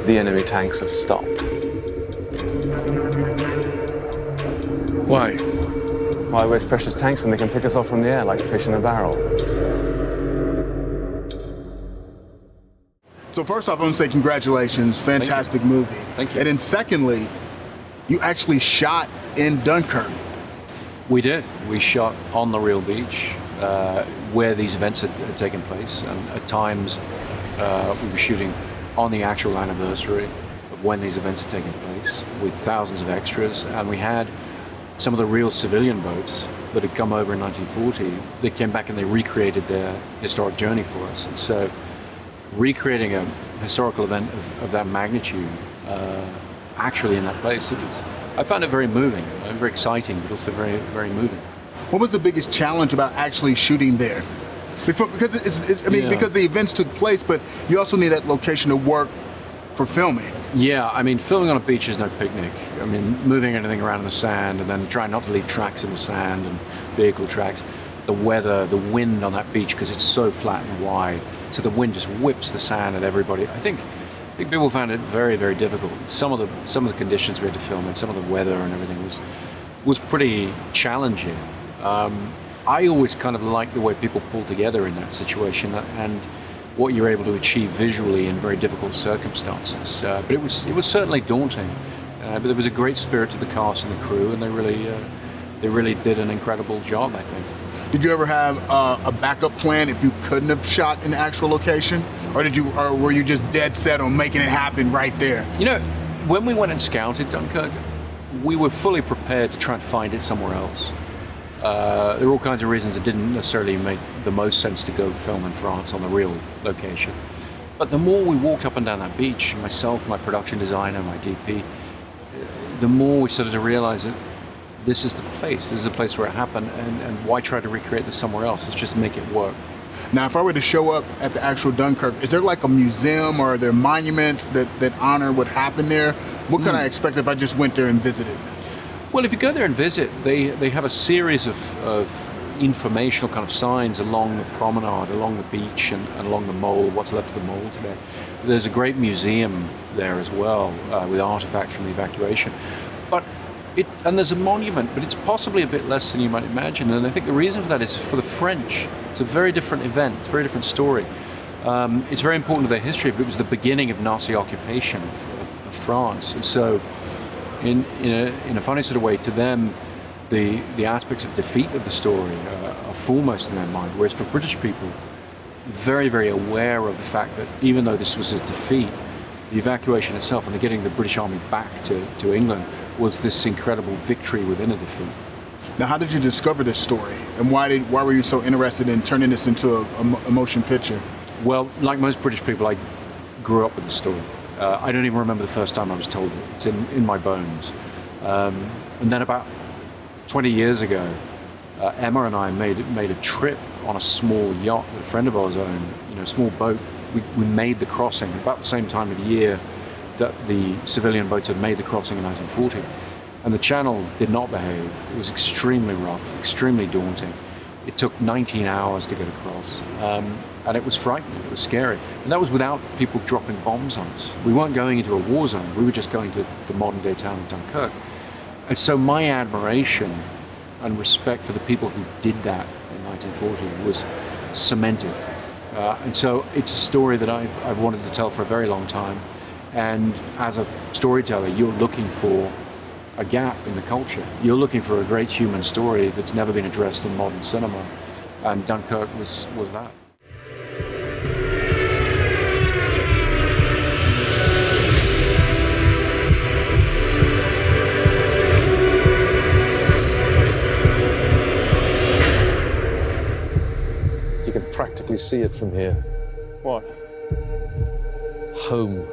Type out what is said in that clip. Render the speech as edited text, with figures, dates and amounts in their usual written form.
the enemy tanks have stopped. Why? Why waste precious tanks when they can pick us off from the air like fish in a barrel? So first off, I want to say congratulations, fantastic movie. Thank you. And then secondly, you actually shot in Dunkirk. We did. We shot on the real beach where these events had taken place, and at times we were shooting on the actual anniversary of when these events had taken place with thousands of extras, and we had some of the real civilian boats that had come over in 1940. They came back and they recreated their historic journey for us. And so recreating a historical event of that magnitude actually in that place, I found it very moving, very exciting, but also very, very moving. What was the biggest challenge about actually shooting there? Because because the events took place, but you also need that location to work for filming. Yeah, I mean, filming on a beach is no picnic. I mean, moving anything around in the sand and then trying not to leave tracks in the sand and vehicle tracks. The weather, the wind on that beach, because it's so flat and wide, so the wind just whips the sand at everybody. I think people found it very, very difficult. Some of the conditions we had to film in, some of the weather and everything was pretty challenging. I always kind of like the way people pull together in that situation and what you're able to achieve visually in very difficult circumstances. But it was certainly daunting. But there was a great spirit to the cast and the crew, and they really did an incredible job, I think. Did you ever have a backup plan if you couldn't have shot in the actual location, or were you just dead set on making it happen right there? You know, when we went and scouted Dunkirk, we were fully prepared to try and find it somewhere else. There were all kinds of reasons it didn't necessarily make the most sense to go film in France on the real location. But the more we walked up and down that beach, myself, my production designer, my DP, the more we started to realize that this is the place. This is the place where it happened, and why try to recreate this somewhere else? Let's just make it work. Now, if I were to show up at the actual Dunkirk, is there like a museum or are there monuments that honor what happened there? What could I expect if I just went there and visited? Well, if you go there and visit, they have a series of informational kind of signs along the promenade, along the beach, and along the mole, what's left of the mole today. There's a great museum there as well, with artifacts from the evacuation. And there's a monument, but it's possibly a bit less than you might imagine. And I think the reason for that is for the French. It's a very different event, it's a very different story. It's very important to their history, but it was the beginning of Nazi occupation of France. And so in a funny sort of way, to them, the aspects of defeat of the story are foremost in their mind, whereas for British people, very, very aware of the fact that even though this was a defeat, the evacuation itself and the getting the British Army back to England was this incredible victory within a defeat. Now, how did you discover this story, and why were you so interested in turning this into a motion picture? Well, like most British people, I grew up with the story. I don't even remember the first time I was told it. It's in my bones. And then about 20 years ago, Emma and I made a trip on a small yacht that a friend of ours owned, a small boat. We made the crossing about the same time of year that the civilian boats had made the crossing in 1940. And the channel did not behave. It was extremely rough, extremely daunting. It took 19 hours to get across. And it was frightening, it was scary. And that was without people dropping bombs on us. We weren't going into a war zone, we were just going to the modern day town of Dunkirk. And so my admiration and respect for the people who did that in 1940 was cemented. And so it's a story that I've wanted to tell for a very long time. And as a storyteller, you're looking for a gap in the culture. You're looking for a great human story that's never been addressed in modern cinema. And Dunkirk was that. You can practically see it from here. What? Home.